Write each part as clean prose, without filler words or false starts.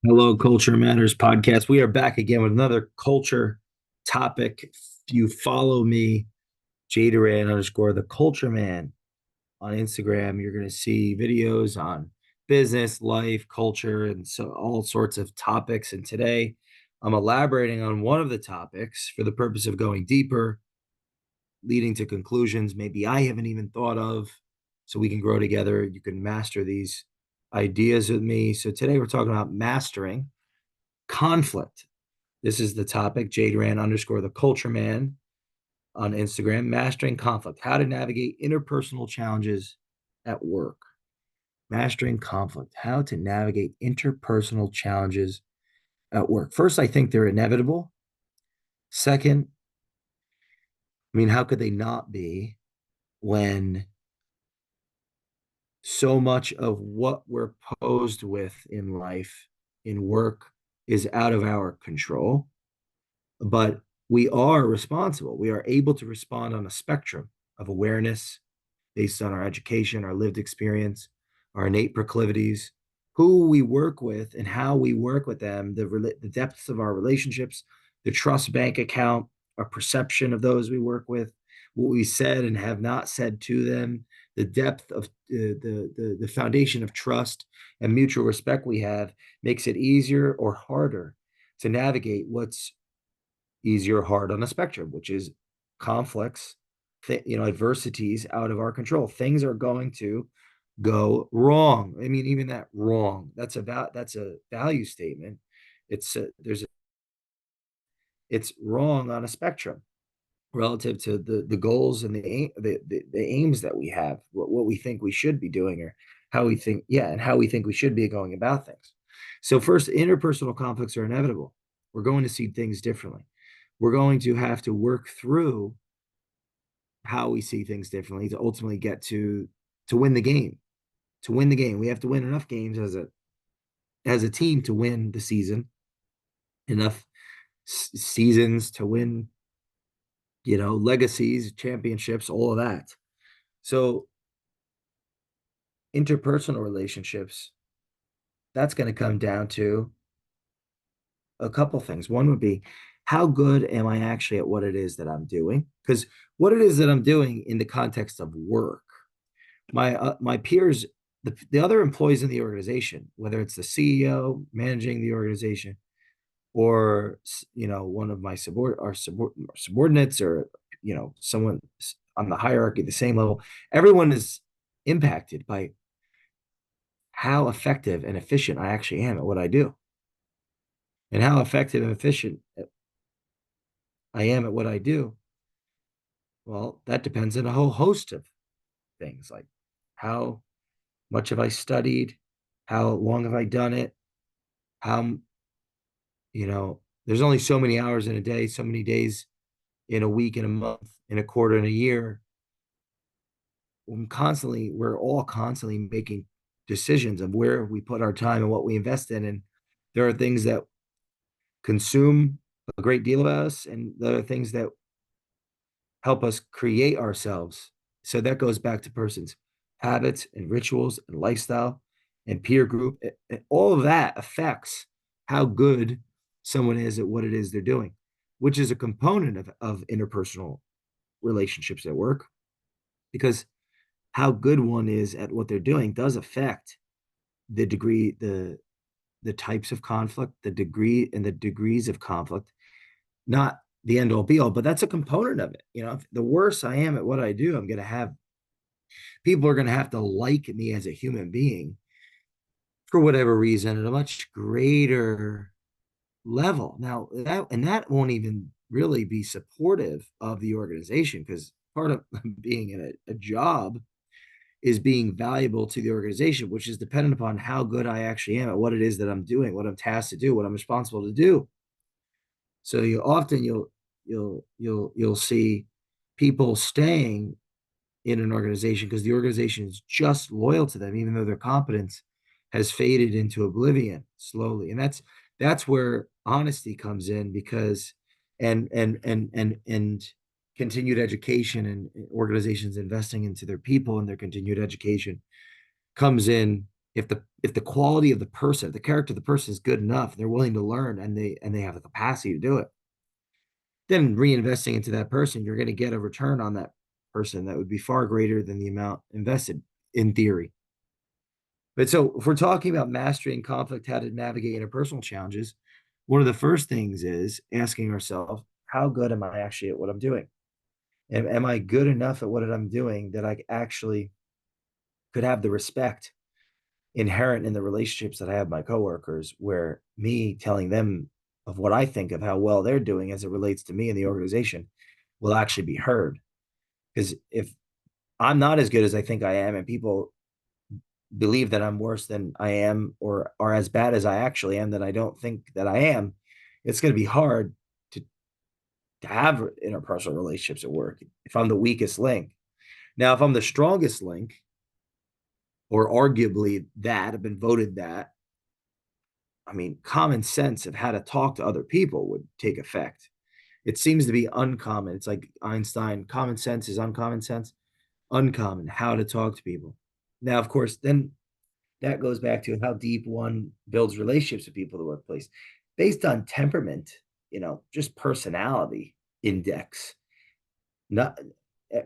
Hello, Culture Matters podcast. We are back again with another culture topic. If you follow me, Doran underscore the culture man on Instagram, you're going to see videos on business, life, culture, and so all sorts of topics. And today I'm elaborating on one of the topics for the purpose of going deeper, leading to conclusions maybe I haven't even thought of, so we can grow together. You can master these ideas with me. So today we're talking about mastering conflict. This is the topic. Doran underscore the culture man on Instagram. Mastering conflict. How to navigate interpersonal challenges at work. Mastering conflict. How to navigate interpersonal challenges at work. First, I think they're inevitable. Second, I mean, how could they not be when so much of what we're posed with in life, in work, is out of our control? But we are responsible. We are able to respond on a spectrum of awareness based on our education, our lived experience, our innate proclivities, who we work with and how we work with them, the depths of our relationships, the trust bank account, our perception of those we work with, what we said and have not said to them, the depth of the foundation of trust and mutual respect we have makes it easier or harder to navigate what's easier or hard on the spectrum, which is conflicts, adversities out of our control. Things are going to go wrong. I mean, even that wrong, that's a value statement. It's wrong on a spectrum relative to the goals and the aims that we have, what we think we should be doing, or how we think we should be going about things. So first, interpersonal conflicts are inevitable. We're going to see things differently. We're going to have to work through how we see things differently to ultimately get to win the game. To win the game, we have to win enough games as a team to win the season, enough seasons to win, legacies, championships, all of that. So interpersonal relationships, that's going to come down to a couple things. One would be, how good am I actually at what it is that I'm doing? Because what it is that I'm doing in the context of work, my peers, the other employees in the organization, whether it's the CEO managing the organization, or one of my subordinates, or someone on the hierarchy, the same level, everyone is impacted by how effective and efficient I actually am at what I do, and how effective and efficient I am at what I do. Well, that depends on a whole host of things, like how much have I studied, how long have I done it, how there's only so many hours in a day, so many days in a week, in a month, in a quarter, in a year. We're all constantly making decisions of where we put our time and what we invest in. And there are things that consume a great deal of us, and there are things that help us create ourselves. So that goes back to persons' habits and rituals and lifestyle and peer group. All of that affects how good someone is at what it is they're doing, which is a component of interpersonal relationships at work, because how good one is at what they're doing does affect the degree, the types of conflict, the degree and the degrees of conflict. Not the end all be all, but that's a component of it. If the worse I am at what I do, I'm going to have people are going to have to like me as a human being for whatever reason at a much greater level. Now that won't even really be supportive of the organization, because part of being in a job is being valuable to the organization, which is dependent upon how good I actually am at what it is that I'm doing, what I'm tasked to do, what I'm responsible to do. So you'll see people staying in an organization because the organization is just loyal to them, even though their competence has faded into oblivion slowly. And that's where honesty comes in, because and continued education, and organizations investing into their people and their continued education comes in if the quality of the person, the character of the person is good enough, they're willing to learn and they have the capacity to do it, then reinvesting into that person, you're going to get a return on that person that would be far greater than the amount invested in theory. But so if we're talking about mastering conflict, how to navigate interpersonal challenges, one of the first things is asking ourselves, how good am I actually at what I'm doing? And am I good enough at what I'm doing that I actually could have the respect inherent in the relationships that I have with my coworkers, where me telling them of what I think of how well they're doing as it relates to me and the organization will actually be heard. Because if I'm not as good as I think I am, and people believe that I'm worse than I am, or are as bad as I actually am, that I don't think that I am, it's going to be hard to, to have interpersonal relationships at work if I'm the weakest link. Now, if I'm the strongest link, or arguably that, have been voted that, I mean, common sense of how to talk to other people would take effect. It seems to be uncommon. It's like Einstein, common sense is uncommon sense, uncommon, how to talk to people. Now, of course, then that goes back to how deep one builds relationships with people in the workplace based on temperament, just personality index. Not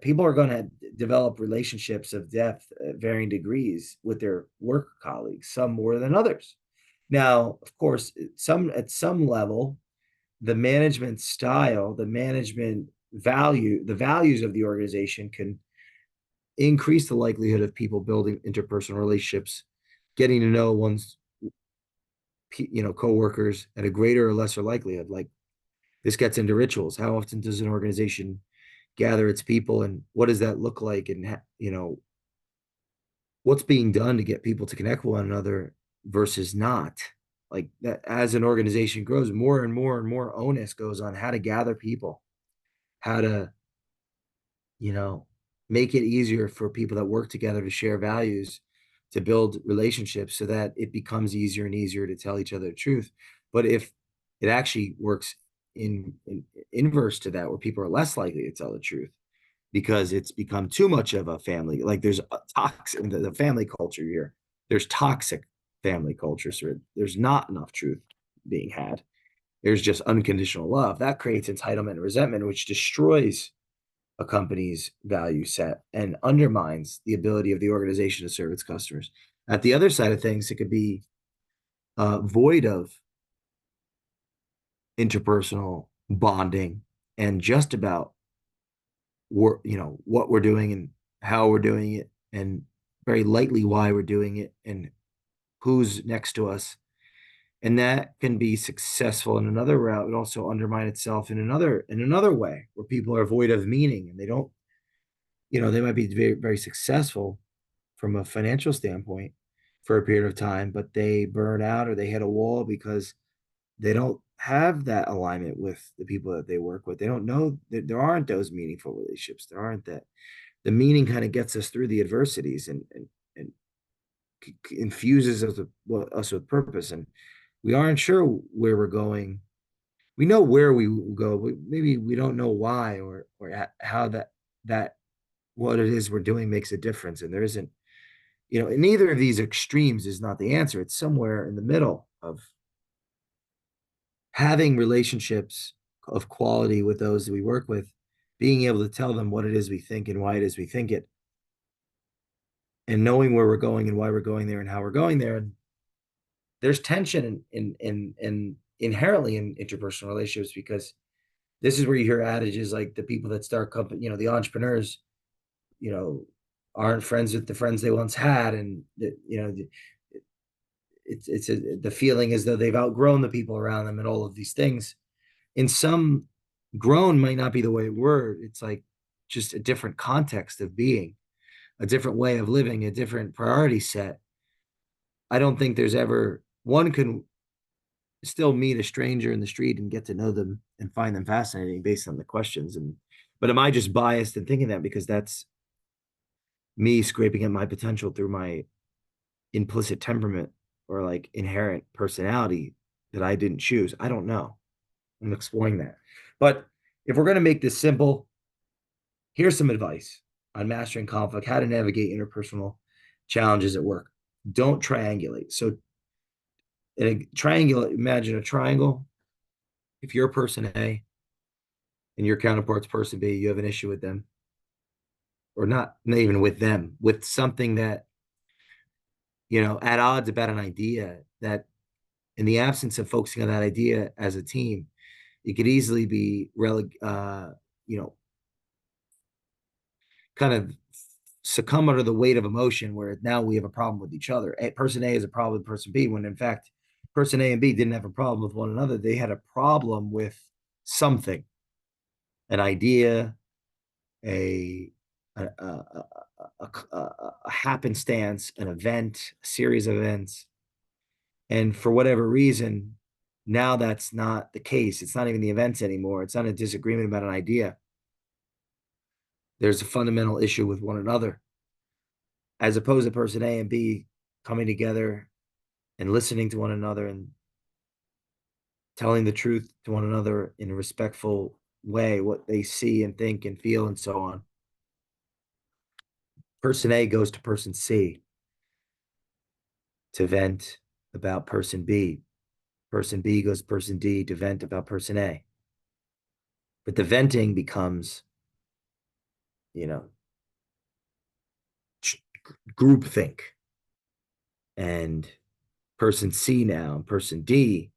People are going to develop relationships of depth at varying degrees with their work colleagues, some more than others. Now, of course, at some level, the management style, the management value, the values of the organization can increase the likelihood of people building interpersonal relationships, getting to know one's coworkers at a greater or lesser likelihood. Like, this gets into rituals. How often does an organization gather its people, and what does that look like, and what's being done to get people to connect with one another versus not. Like that, as an organization grows, more and more and more onus goes on how to gather people, how to you know make it easier for people that work together to share values, to build relationships, so that it becomes easier and easier to tell each other the truth. But if it actually works in inverse to that, where people are less likely to tell the truth because it's become too much of a family, like there's a toxic in the family culture here, there's toxic family culture, so there's not enough truth being had, there's just unconditional love, that creates entitlement and resentment, which destroys a company's value set and undermines the ability of the organization to serve its customers. At the other side of things, it could be void of interpersonal bonding and just about what we're doing and how we're doing it, and very lightly why we're doing it and who's next to us. And that can be successful in another route, but also undermine itself in another way, where people are void of meaning, and they don't, they might be very, very successful from a financial standpoint for a period of time, but they burn out or they hit a wall because they don't have that alignment with the people that they work with. They don't know that there aren't those meaningful relationships. There aren't that. The meaning kind of gets us through the adversities, and infuses us with purpose. And we aren't sure where we're going. We know where we will go, but maybe we don't know why, or how that what it is we're doing makes a difference. And there isn't, in neither of these extremes is not the answer. It's somewhere in the middle of having relationships of quality with those that we work with, being able to tell them what it is we think and why it is we think it, and knowing where we're going and why we're going there and how we're going there. And there's tension in inherently in interpersonal relationships, because this is where you hear adages like the people that start company, the entrepreneurs, you know, aren't friends with the friends they once had, and the feeling as though they've outgrown the people around them and all of these things. In some, grown might not be the right word. It's like just a different context of being, a different way of living, a different priority set. I don't think there's ever one can still meet a stranger in the street and get to know them and find them fascinating based on the questions. And but am I just biased in thinking that because that's me scraping at my potential through my implicit temperament or like inherent personality that I didn't choose? I don't know. I'm exploring that. But if we're going to make this simple, here's some advice on mastering conflict, how to navigate interpersonal challenges at work. Don't triangulate. So in a triangle, imagine a triangle. If you're person A and your counterpart's person B, you have an issue with them, or not even with them, with something that, at odds about an idea that, in the absence of focusing on that idea as a team, it could easily be you know, kind of succumb under the weight of emotion, where now we have a problem with each other. Person A is a problem with person B, when in fact, person A and B didn't have a problem with one another. They had a problem with something, an idea, a a happenstance, an event, a series of events. And for whatever reason, now that's not the case. It's not even the events anymore. It's not a disagreement about an idea. There's a fundamental issue with one another, as opposed to person A and B coming together and listening to one another and telling the truth to one another in a respectful way, what they see and think and feel and so on. Person A goes to person C to vent about person B. Person B goes to person D to vent about person A. But the venting becomes, you know, groupthink. And person C now and person D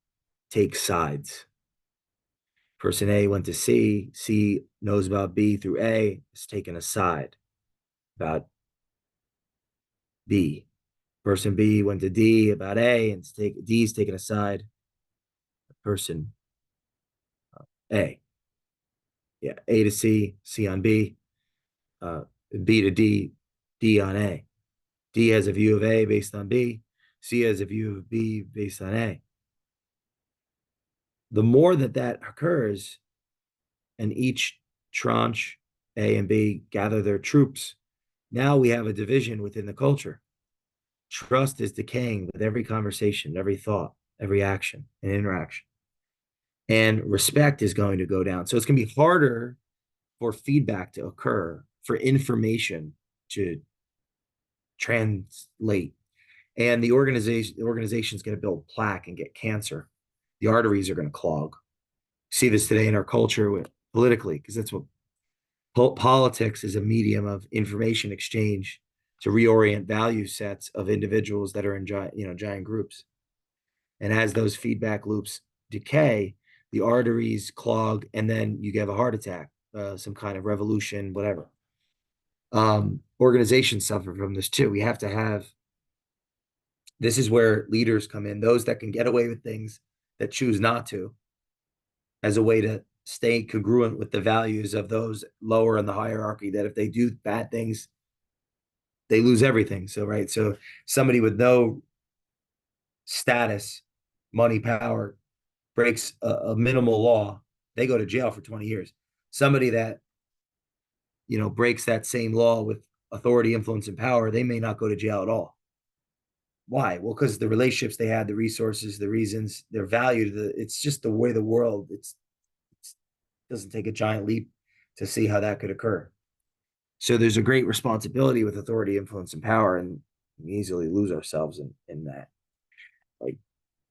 take sides. Person A went to C, C knows about B through A, is taking a side about B. Person B went to D about A, and D's taking a side. Person A. Yeah, A to C, C on B, uh, B to D, D on A. D has a view of A based on B. C has a view of B based on A. The more that occurs, and each tranche, A and B, gather their troops, now we have a division within the culture. Trust is decaying with every conversation, every thought, every action and interaction. And respect is going to go down. So it's going to be harder for feedback to occur, for information to translate. And the organization is going to build plaque and get cancer. The arteries are going to clog. See this today in our culture politically, because that's what politics is, a medium of information exchange to reorient value sets of individuals that are in giant groups. And as those feedback loops decay, the arteries clog, and then you have a heart attack, some kind of revolution, whatever. Organizations suffer from this too. We have to have, this is where leaders come in, those that can get away with things that choose not to, as a way to stay congruent with the values of those lower in the hierarchy, that if they do bad things, they lose everything. So, right. So somebody with no status, money, power, breaks a minimal law, they go to jail for 20 years. Somebody that, breaks that same law with authority, influence, and power, they may not go to jail at all. Why? Well, because the relationships they had, the resources, the reasons, their value to it's just the way the world, it doesn't take a giant leap to see how that could occur. So there's a great responsibility with authority, influence, and power, and we easily lose ourselves in that. Like,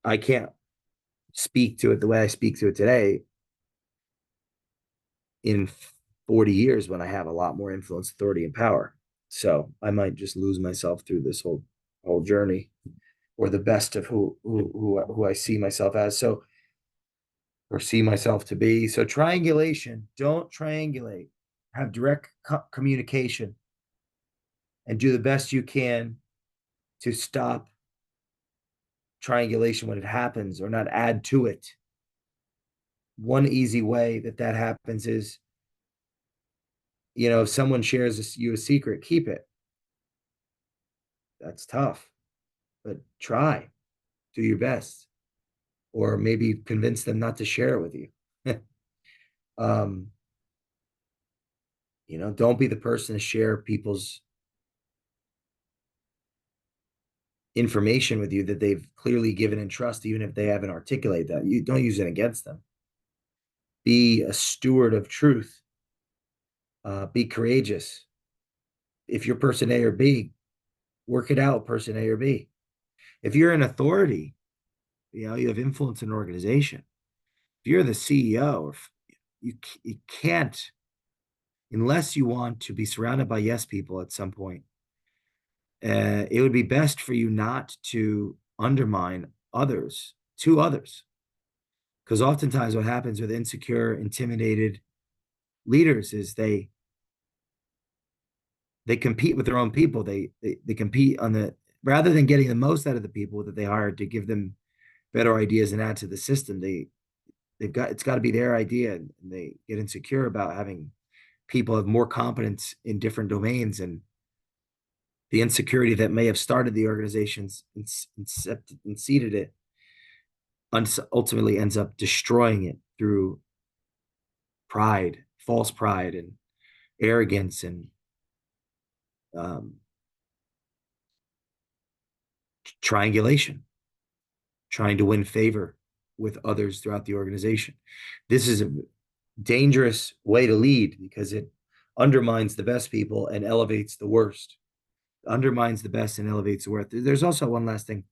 I can't speak to it the way I speak to it today in 40 years, when I have a lot more influence, authority, and power. So I might just lose myself through this whole journey, or the best of who I see myself as. So, or see myself to be. So triangulation, don't triangulate. Have direct communication and do the best you can to stop triangulation when it happens, or not add to it. One easy way that happens is, if someone shares you a secret, keep it. That's tough, but try, do your best, or maybe convince them not to share it with you. um, don't be the person to share people's information with you that they've clearly given in trust, even if they haven't articulated that. You don't use it against them. Be a steward of truth. Be courageous. If you're person A or B, work it out, person A or B. If you're an authority, you have influence in an organization. If you're the CEO, or you can't, unless you want to be surrounded by yes people at some point. It would be best for you not to undermine others to others, because oftentimes what happens with insecure, intimidated leaders is they compete with their own people. They compete on the rather than getting the most out of the people that they hired to give them better ideas and add to the system. They've got it's got to be their idea, and they get insecure about having people have more competence in different domains, and the insecurity that may have started the organizations and seeded it ultimately ends up destroying it through pride, false pride, and arrogance, and um, triangulation, trying to win favor with others throughout the organization. This is a dangerous way to lead because it undermines the best people and elevates the worst. Undermines the best and elevates the worst. There's also one last thing.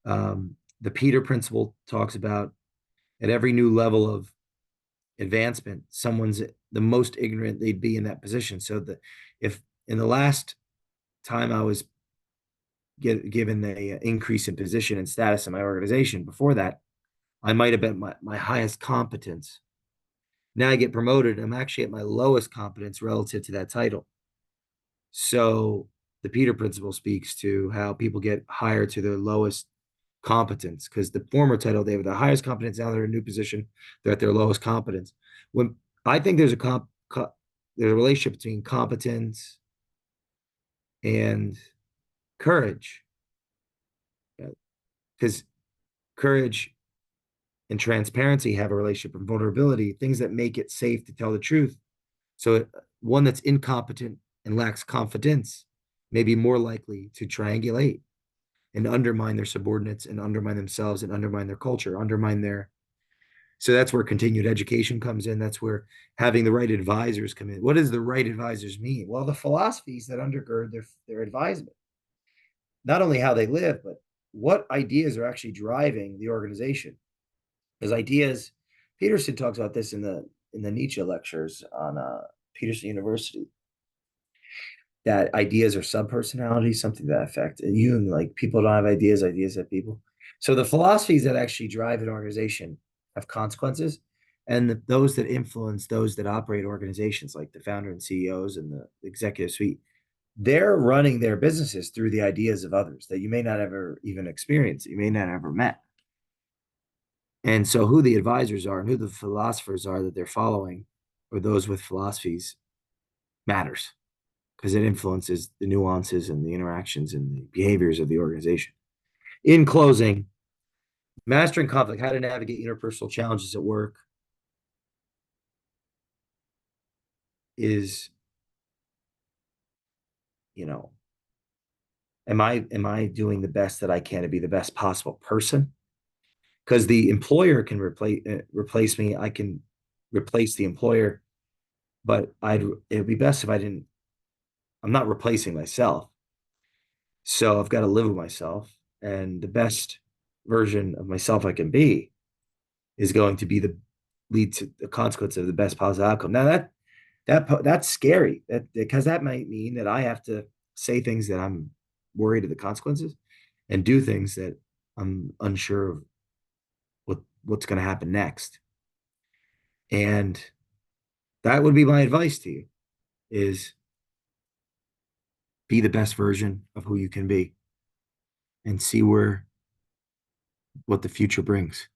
The Peter principle talks about at every new level of advancement, someone's the most ignorant they'd be in that position. So that if in the last time I was given the increase in position and status in my organization, before that, I might have been my highest competence. Now I get promoted. I'm actually at my lowest competence relative to that title. So the Peter principle speaks to how people get hired to their lowest competence because the former title, they have the highest competence. Now they're in a new position. They're at their lowest competence. When I think there's a relationship between competence and courage, because courage and transparency have a relationship, and vulnerability, things that make it safe to tell the truth. So one that's incompetent and lacks confidence may be more likely to triangulate and undermine their subordinates and undermine themselves and undermine their culture, undermine their. So that's where continued education comes in. That's where having the right advisors come in. What does the right advisors mean? Well, the philosophies that undergird their advisement, not only how they live, but what ideas are actually driving the organization. Because ideas, Peterson talks about this in the Nietzsche lectures on Peterson University, that ideas are subpersonalities, something to that effect. And you like people don't have ideas, ideas have people. So the philosophies that actually drive an organization have consequences, and those that influence those that operate organizations, like the founder and CEOs and the executive suite, they're running their businesses through the ideas of others that you may not ever even experience, that you may not ever met. And so who the advisors are and who the philosophers are that they're following, or those with philosophies, matters because it influences the nuances and the interactions and the behaviors of the organization. In closing, mastering conflict, how to navigate interpersonal challenges at work is, you know, am I doing the best that I can to be the best possible person? Because the employer can replace me, I can replace the employer, but it'd be best if I didn't. I'm not replacing myself, so I've got to live with myself, and the best version of myself I can be is going to be the lead to the consequence of the best positive outcome. Now that's scary. That because that might mean that I have to say things that I'm worried of the consequences, and do things that I'm unsure of what's going to happen next. And that would be my advice to you: is be the best version of who you can be, and see where what the future brings.